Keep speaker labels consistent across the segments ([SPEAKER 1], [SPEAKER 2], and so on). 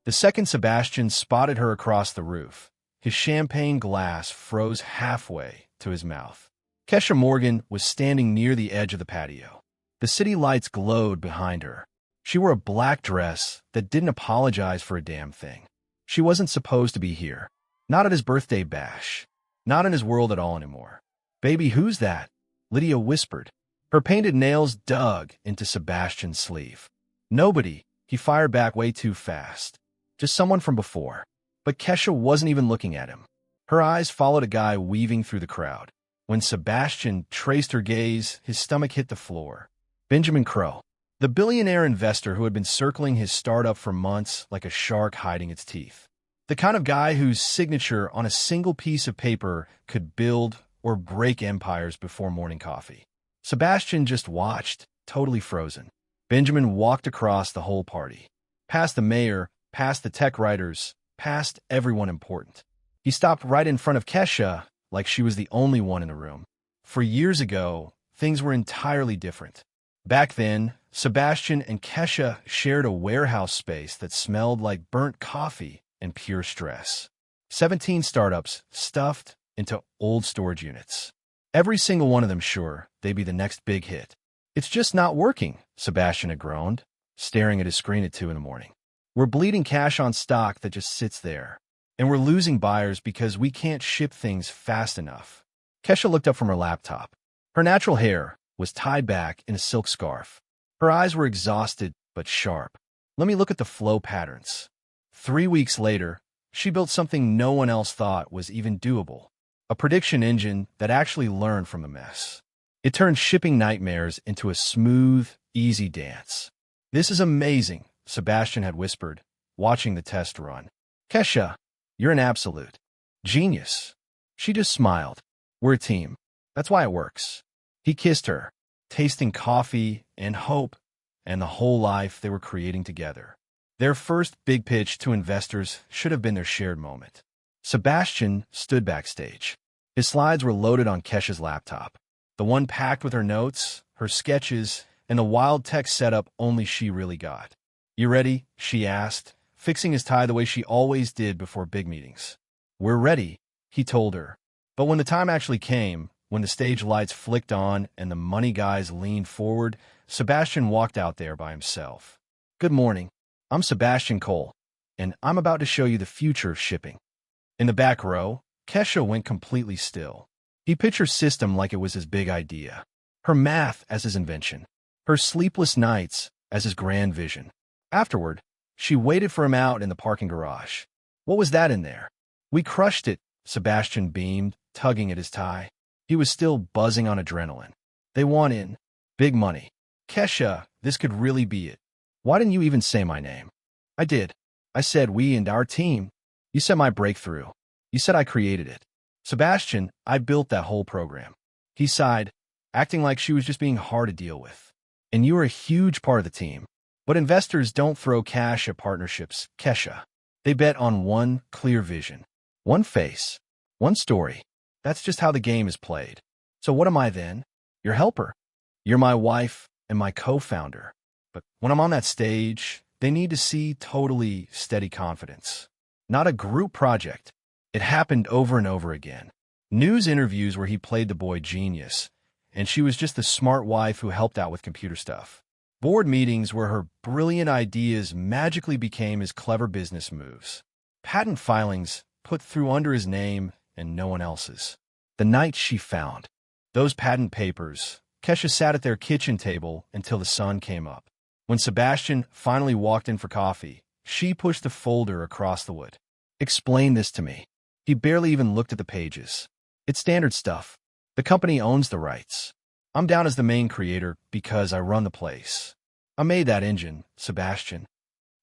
[SPEAKER 1] The second Sebastian spotted her across the roof, his champagne glass froze halfway to his mouth. Keisha Morgan was standing near the edge of the patio. The city lights glowed behind her. She wore a black dress that didn't apologize for a damn thing. She wasn't supposed to be here. Not at his birthday bash. Not in his world at all anymore. "Baby, who's that?" Lydia whispered. Her painted nails dug into Sebastian's sleeve. "Nobody," he fired back way too fast. "Just someone from before." But Keisha wasn't even looking at him. Her eyes followed a guy weaving through the crowd. When Sebastian traced her gaze, his stomach hit the floor. Benjamin Crowe, the billionaire investor who had been circling his startup for months like a shark hiding its teeth. The kind of guy whose signature on a single piece of paper could build or break empires before morning coffee. Sebastian just watched, totally frozen. Benjamin walked across the whole party. Past the mayor, past the tech writers, past everyone important. He stopped right in front of Keisha, like she was the only one in the room. For years ago, things were entirely different. Back then, Sebastian and Keisha shared a warehouse space that smelled like burnt coffee and pure stress. 17 startups stuffed into old storage units. Every single one of them sure they'd be the next big hit. "It's just not working," Sebastian had groaned, staring at his screen at 2 in the morning. "We're bleeding cash on stock that just sits there. And we're losing buyers because we can't ship things fast enough." Keisha looked up from her laptop. Her natural hair was tied back in a silk scarf. Her eyes were exhausted but sharp. "Let me look at the flow patterns." 3 weeks later, she built something no one else thought was even doable. A prediction engine that actually learned from the mess. It turned shipping nightmares into a smooth, easy dance. "This is amazing," Sebastian had whispered, watching the test run. "Keisha, you're an absolute genius." She just smiled. "We're a team. That's why it works." He kissed her, tasting coffee and hope and the whole life they were creating together. Their first big pitch to investors should have been their shared moment. Sebastian stood backstage. His slides were loaded on Keisha's laptop, the one packed with her notes, her sketches, and the wild tech setup only she really got. "You ready?" she asked, fixing his tie the way she always did before big meetings. "We're ready," he told her. But when the time actually came, when the stage lights flicked on and the money guys leaned forward, Sebastian walked out there by himself. "Good morning. I'm Sebastian Cole, and I'm about to show you the future of shipping." In the back row, Keisha went completely still. He pitched her system like it was his big idea, her math as his invention, her sleepless nights as his grand vision. Afterward, she waited for him out in the parking garage. "What was that in there?" "We crushed it," Sebastian beamed, tugging at his tie. He was still buzzing on adrenaline. "They want in. Big money." "Keisha, this could really be it." "Why didn't you even say my name?" "I did. I said we and our team." "You said my breakthrough. You said I created it." "Sebastian, I built that whole program." He sighed, acting like she was just being hard to deal with. "And you were a huge part of the team. But investors don't throw cash at partnerships, Keisha. They bet on one clear vision. One face. One story. That's just how the game is played. So what am I then? Your helper. You're my wife and my co-founder. But when I'm on that stage, they need to see totally steady confidence. Not a group project." It happened over and over again. News interviews where he played the boy genius, and she was just the smart wife who helped out with computer stuff. Board meetings where her brilliant ideas magically became his clever business moves. Patent filings put through under his name and no one else's. The night she found those patent papers, Keisha sat at their kitchen table until the sun came up. When Sebastian finally walked in for coffee, she pushed the folder across the wood. "Explain this to me." He barely even looked at the pages. "It's standard stuff. The company owns the rights. I'm down as the main creator because I run the place. I made that engine, Sebastian.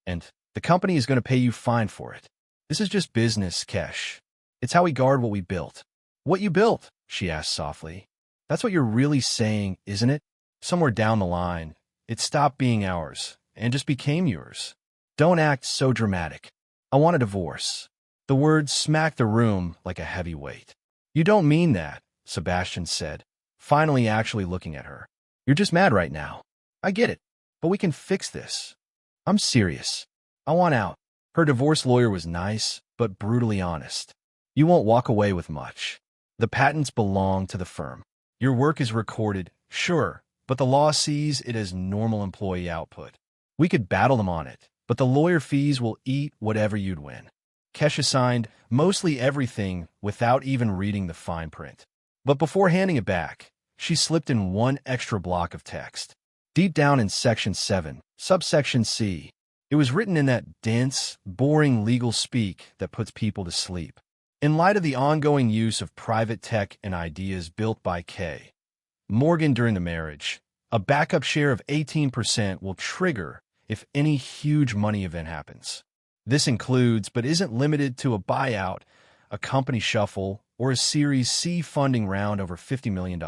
[SPEAKER 1] And the company is going to pay you fine for it. This is just business, Kesh. It's how we guard what we built." "What you built?" she asked softly. "That's what you're really saying, isn't it? Somewhere down the line, it stopped being ours and just became yours. Don't act so dramatic. I want a divorce." The words smacked the room like a heavy weight. "You don't mean that," Sebastian said, finally actually looking at her. "You're just mad right now. I get it, but we can fix this. I'm serious. I want out." Her divorce lawyer was nice, but brutally honest. You won't walk away with much. The patents belong to the firm. Your work is recorded, sure, but the law sees it as normal employee output. We could battle them on it, but the lawyer fees will eat whatever you'd win. Keisha signed mostly everything without even reading the fine print. But before handing it back, she slipped in one extra block of text. Deep down in Section 7, subsection C, it was written in that dense, boring legal speak that puts people to sleep. In light of the ongoing use of private tech and ideas built by K. Morgan during the marriage, a backup share of 18% will trigger if any huge money event happens. This includes, but isn't limited to, a buyout, a company shuffle, or a Series C funding round over $50 million.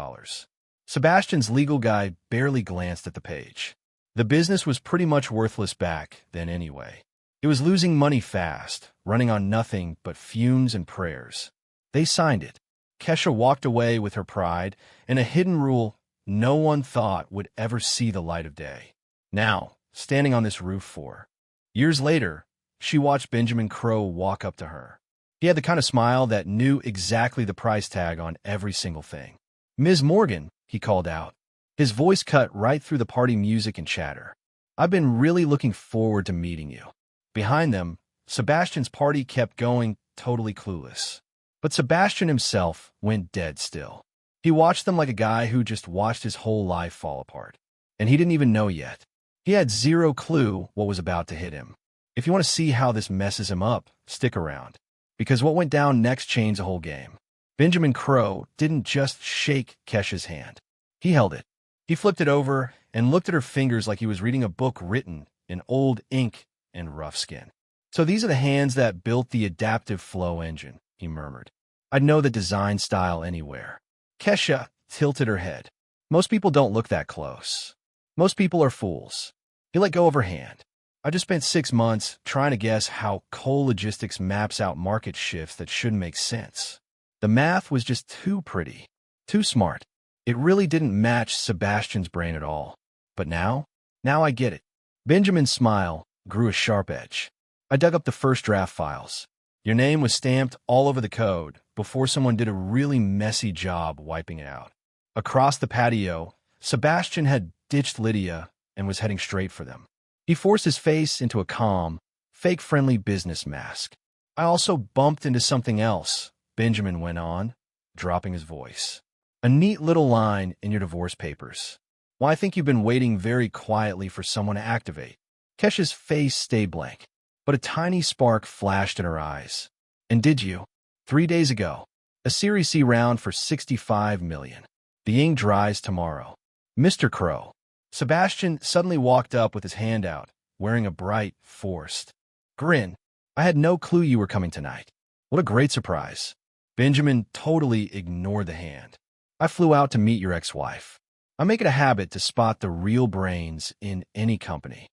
[SPEAKER 1] Sebastian's legal guy barely glanced at the page. The business was pretty much worthless back then anyway. It was losing money fast, running on nothing but fumes and prayers. They signed it. Keisha walked away with her pride and a hidden rule no one thought would ever see the light of day. Now, standing on this roof 4 years later, she watched Benjamin Crowe walk up to her. He had the kind of smile that knew exactly the price tag on every single thing. "Ms. Morgan," he called out. His voice cut right through the party music and chatter. "I've been really looking forward to meeting you." Behind them, Sebastian's party kept going, totally clueless. But Sebastian himself went dead still. He watched them like a guy who just watched his whole life fall apart. And he didn't even know yet. He had zero clue what was about to hit him. If you want to see how this messes him up, stick around. Because what went down next changed the whole game. Benjamin Crowe didn't just shake Keisha's hand. He held it. He flipped it over and looked at her fingers like he was reading a book written in old ink and rough skin. "So these are the hands that built the adaptive flow engine," he murmured. "I'd know the design style anywhere." Keisha tilted her head. "Most people don't look that close. Most people are fools." He let go of her hand. "I just spent 6 months trying to guess how coal logistics maps out market shifts that shouldn't make sense. The math was just too pretty, too smart. It really didn't match Sebastian's brain at all. But now I get it." Benjamin's smile grew a sharp edge. "I dug up the first draft files. Your name was stamped all over the code before someone did a really messy job wiping it out." Across the patio, Sebastian had ditched Lydia and was heading straight for them. He forced his face into a calm, fake-friendly business mask. "I also bumped into something else," Benjamin went on, dropping his voice. "A neat little line in your divorce papers. Well, I think you've been waiting very quietly for someone to activate." Keisha's face stayed blank, but a tiny spark flashed in her eyes. "And did you? 3 days ago. A Series C round for $65 million. The ink dries tomorrow. Mr. Crowe." Sebastian suddenly walked up with his hand out, wearing a bright, forced grin. "I had no clue you were coming tonight. What a great surprise." Benjamin totally ignored the hand. "I flew out to meet your ex-wife. I make it a habit to spot the real brains in any company."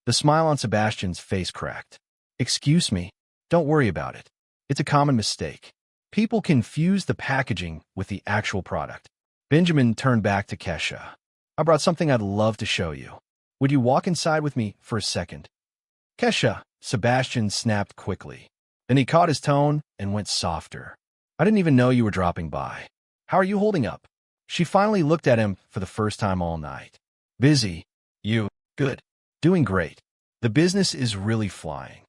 [SPEAKER 1] The smile on Sebastian's face cracked. "Excuse me. Don't worry about it. It's a common mistake. People confuse the packaging with the actual product." Benjamin turned back to Keisha. "I brought something I'd love to show you. Would you walk inside with me for a second?" "Keisha," Sebastian snapped quickly. Then he caught his tone and went softer. "I didn't even know you were dropping by. How are you holding up?" She finally looked at him for the first time all night. "Busy. You?" "Good. Doing great. The business is really flying.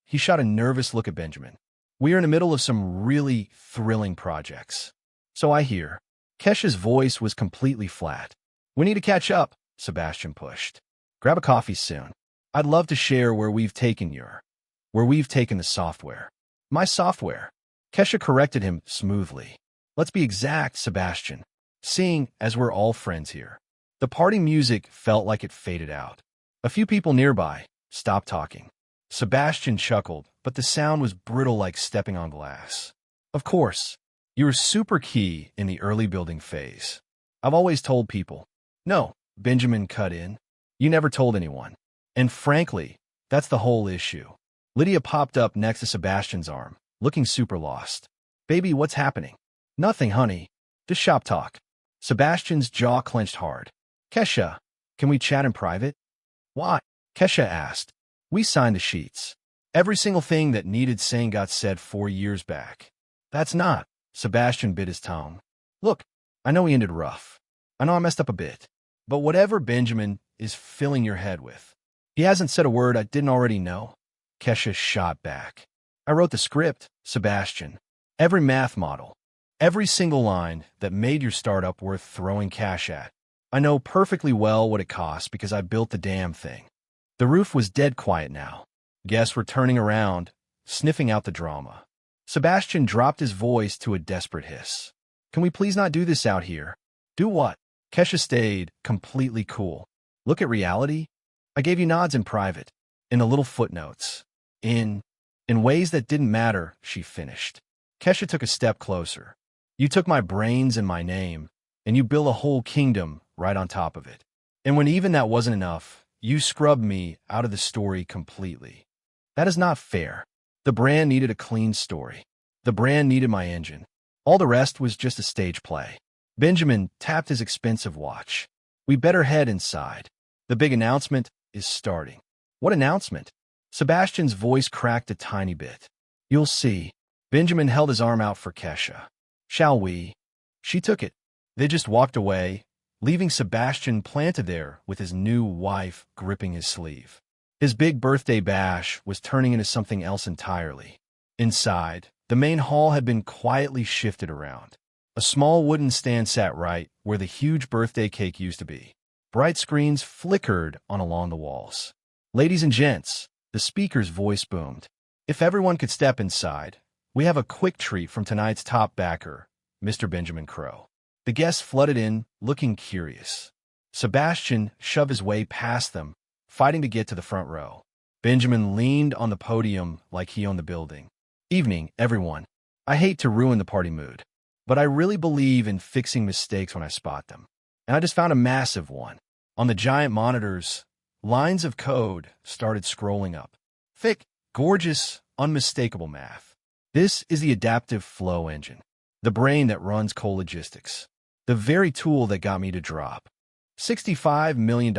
[SPEAKER 1] He shot a nervous look at Benjamin. "We're in the middle of some really thrilling projects." "So I hear." Keisha's voice was completely flat. "We need to catch up," Sebastian pushed. "Grab a coffee soon. I'd love to share where we've taken the software." "My software." Keisha corrected him smoothly. "Let's be exact, Sebastian. Seeing as we're all friends here." The party music felt like it faded out. A few people nearby stopped talking. Sebastian chuckled, but the sound was brittle like stepping on glass. "Of course. You were super key in the early building phase. I've always told people." "No," Benjamin cut in. "You never told anyone. And frankly, that's the whole issue." Lydia popped up next to Sebastian's arm, looking super lost. "Baby, what's happening?" "Nothing, honey. Just shop talk." Sebastian's jaw clenched hard. "Keisha, can we chat in private?" "Why?" Keisha asked. "We signed the sheets. Every single thing that needed saying got said 4 years back. That's not. Sebastian bit his tongue. Look, I know we ended rough. I know I messed up a bit. But whatever Benjamin is filling your head with, he hasn't said a word I didn't already know. Keisha shot back. I wrote the script, Sebastian. Every math model. Every single line that made your startup worth throwing cash at. I know perfectly well what it costs because I built the damn thing. The roof was dead quiet now. Guests were turning around, sniffing out the drama. Sebastian dropped his voice to a desperate hiss. Can we please not do this out here? Do what? Keisha stayed completely cool. Look at reality. I gave you nods in private, in the little footnotes. In ways that didn't matter, she finished. Keisha took a step closer. You took my brains and my name, and you built a whole kingdom right on top of it. And when even that wasn't enough, you scrubbed me out of the story completely. That is not fair. The brand needed a clean story. The brand needed my engine. All the rest was just a stage play. Benjamin tapped his expensive watch. We better head inside. The big announcement is starting. What announcement? Sebastian's voice cracked a tiny bit. You'll see. Benjamin held his arm out for Keisha. Shall we? She took it. They just walked away, leaving Sebastian planted there with his new wife gripping his sleeve. His big birthday bash was turning into something else entirely. Inside, the main hall had been quietly shifted around. A small wooden stand sat right where the huge birthday cake used to be. Bright screens flickered on along the walls. Ladies and gents, the speaker's voice boomed. If everyone could step inside, we have a quick treat from tonight's top backer, Mr. Benjamin Crowe. The guests flooded in, looking curious. Sebastian shoved his way past them, fighting to get to the front row. Benjamin leaned on the podium like he owned the building. Evening, everyone. I hate to ruin the party mood, but I really believe in fixing mistakes when I spot them. And I just found a massive one. On the giant monitors, lines of code started scrolling up. Thick, gorgeous, unmistakable math. This is the adaptive flow engine, the brain that runs Cole Logistics, the very tool that got me to drop $65 million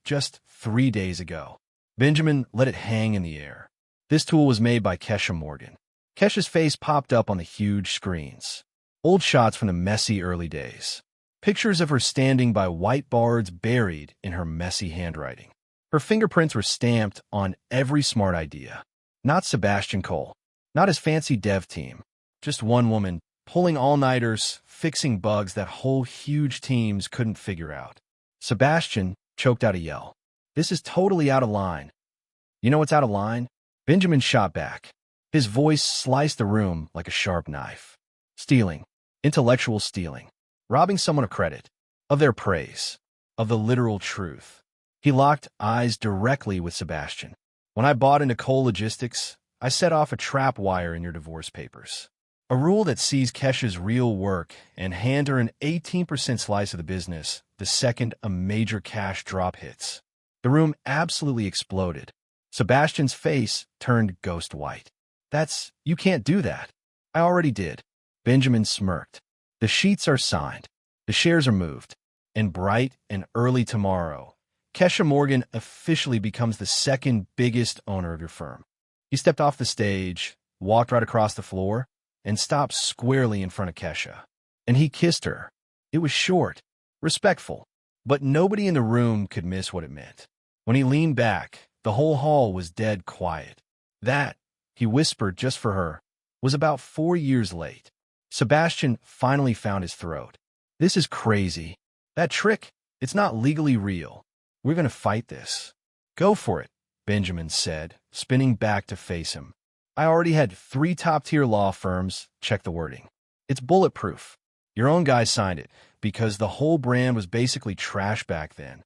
[SPEAKER 1] just 3 days ago. Benjamin let it hang in the air. This tool was made by Keisha Morgan. Keisha's face popped up on the huge screens. Old shots from the messy early days. Pictures of her standing by whiteboards buried in her messy handwriting. Her fingerprints were stamped on every smart idea. Not Sebastian Cole. Not his fancy dev team. Just one woman, pulling all-nighters, fixing bugs that whole huge teams couldn't figure out. Sebastian choked out a yell. This is totally out of line. You know what's out of line? Benjamin shot back. His voice sliced the room like a sharp knife. Stealing. Intellectual stealing. Robbing someone of credit. Of their praise. Of the literal truth. He locked eyes directly with Sebastian. When I bought into Cole Logistics, I set off a trap wire in your divorce papers. A rule that sees Keisha's real work and hand her an 18% slice of the business the second a major cash drop hits. The room absolutely exploded. Sebastian's face turned ghost white. You can't do that. I already did. Benjamin smirked. The sheets are signed. The shares are moved. And bright and early tomorrow, Keisha Morgan officially becomes the second biggest owner of your firm. He stepped off the stage, walked right across the floor, and stopped squarely in front of Keisha. And he kissed her. It was short, respectful, but nobody in the room could miss what it meant. When he leaned back, the whole hall was dead quiet. That, he whispered just for her, was about 4 years late. Sebastian finally found his throat. This is crazy. That trick, it's not legally real. We're going to fight this. Go for it, Benjamin said, spinning back to face him. I already had 3 top-tier law firms check the wording. It's bulletproof. Your own guy signed it, because the whole brand was basically trash back then.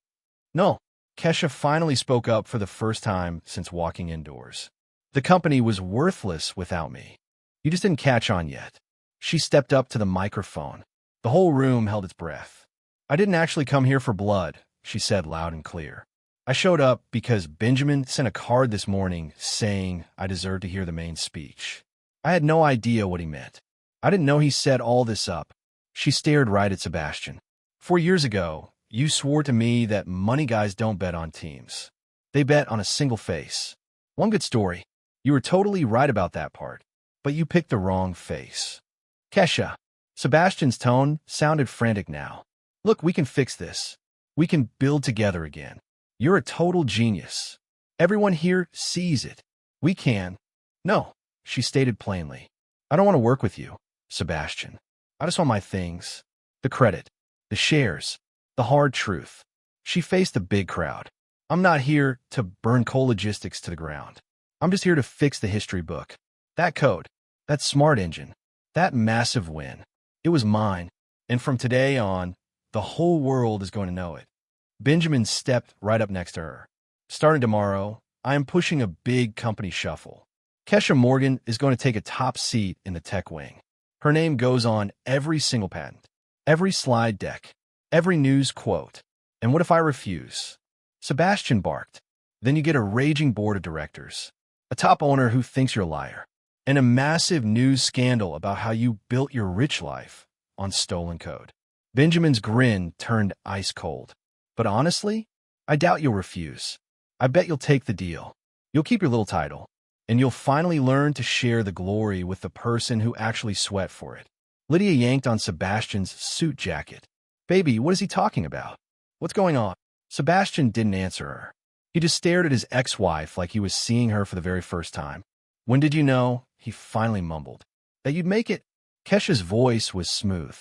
[SPEAKER 1] No, Keisha finally spoke up for the first time since walking indoors. The company was worthless without me. You just didn't catch on yet. She stepped up to the microphone. The whole room held its breath. I didn't actually come here for blood, she said loud and clear. I showed up because Benjamin sent a card this morning saying I deserved to hear the main speech. I had no idea what he meant. I didn't know he set all this up. She stared right at Sebastian. 4 years ago, you swore to me that money guys don't bet on teams. They bet on a single face. One good story. You were totally right about that part, but you picked the wrong face. Keisha. Sebastian's tone sounded frantic now. Look, we can fix this. We can build together again. You're a total genius. Everyone here sees it. We can. No, she stated plainly. I don't want to work with you, Sebastian. I just want my things. The credit. The shares. The hard truth. She faced the big crowd. I'm not here to burn coal logistics to the ground. I'm just here to fix the history book. That code. That smart engine. That massive win. It was mine. And from today on, the whole world is going to know it. Benjamin stepped right up next to her. Starting tomorrow, I am pushing a big company shuffle. Keisha Morgan is going to take a top seat in the tech wing. Her name goes on every single patent, every slide deck, every news quote. And what if I refuse? Sebastian barked. Then you get a raging board of directors, a top owner who thinks you're a liar, and a massive news scandal about how you built your rich life on stolen code. Benjamin's grin turned ice cold. But honestly, I doubt you'll refuse. I bet you'll take the deal. You'll keep your little title, and you'll finally learn to share the glory with the person who actually sweat for it. Lydia yanked on Sebastian's suit jacket. Baby, what is he talking about? What's going on? Sebastian didn't answer her. He just stared at his ex-wife like he was seeing her for the very first time. When did you know, he finally mumbled, that you'd make it? Keisha's voice was smooth.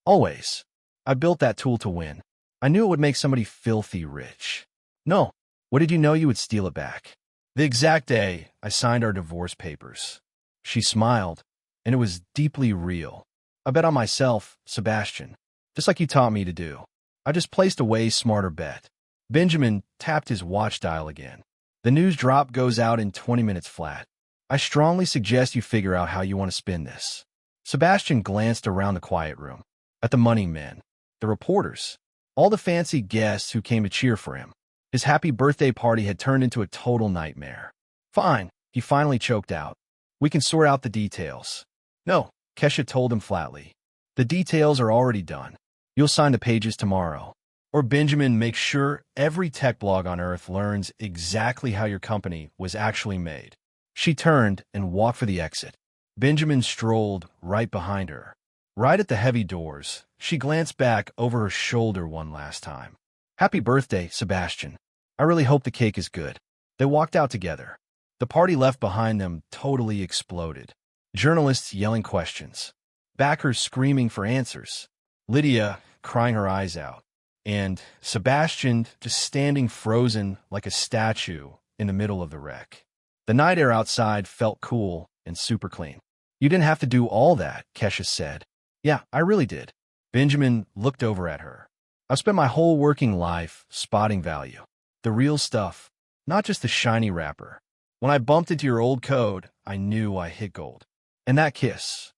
[SPEAKER 1] Always. I built that tool to win. I knew it would make somebody filthy rich. No. What did you know you would steal it back? The exact day I signed our divorce papers. She smiled, and it was deeply real. I bet on myself, Sebastian, just like you taught me to do. I just placed a way smarter bet. Benjamin tapped his watch dial again. The news drop goes out in 20 minutes flat. I strongly suggest you figure out how you want to spin this. Sebastian glanced around the quiet room, at the money men, the reporters, all the fancy guests who came to cheer for him. His happy birthday party had turned into a total nightmare. Fine, he finally choked out. We can sort out the details. No, Keisha told him flatly. The details are already done. You'll sign the pages tomorrow. Or Benjamin makes sure every tech blog on Earth learns exactly how your company was actually made. She turned and walked for the exit. Benjamin strolled right behind her. Right at the heavy doors, she glanced back over her shoulder one last time. Happy birthday, Sebastian. I really hope the cake is good. They walked out together. The party left behind them totally exploded. Journalists yelling questions. Backers screaming for answers. Lydia crying her eyes out. And Sebastian just standing frozen like a statue in the middle of the wreck. The night air outside felt cool and super clean. You didn't have to do all that, Keisha said. Yeah, I really did. Benjamin looked over at her. I've spent my whole working life spotting value. The real stuff, not just the shiny wrapper. When I bumped into your old code, I knew I hit gold. And that kiss.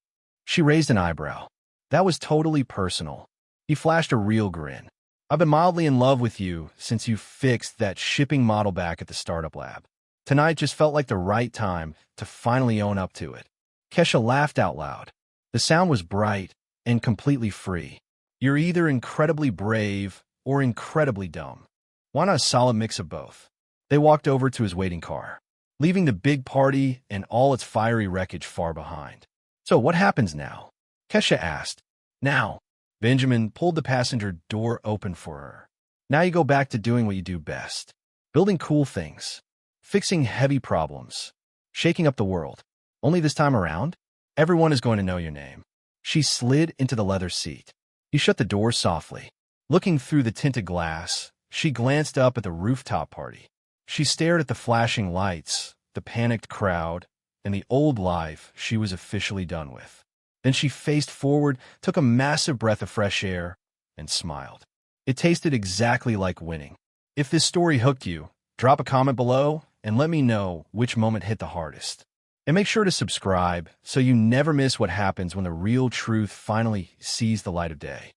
[SPEAKER 1] She raised an eyebrow. That was totally personal. He flashed a real grin. I've been mildly in love with you since you fixed that shipping model back at the startup lab. Tonight just felt like the right time to finally own up to it. Keisha laughed out loud. The sound was bright and completely free. You're either incredibly brave or incredibly dumb. Why not a solid mix of both? They walked over to his waiting car, leaving the big party and all its fiery wreckage far behind. So what happens now? Keisha asked. Now. Benjamin pulled the passenger door open for her. Now you go back to doing what you do best. Building cool things. Fixing heavy problems. Shaking up the world. Only this time around, everyone is going to know your name. She slid into the leather seat. He shut the door softly. Looking through the tinted glass, she glanced up at the rooftop party. She stared at the flashing lights, the panicked crowd, and the old life she was officially done with. Then she faced forward, took a massive breath of fresh air, and smiled. It tasted exactly like winning. If this story hooked you, drop a comment below and let me know which moment hit the hardest. And make sure to subscribe so you never miss what happens when the real truth finally sees the light of day.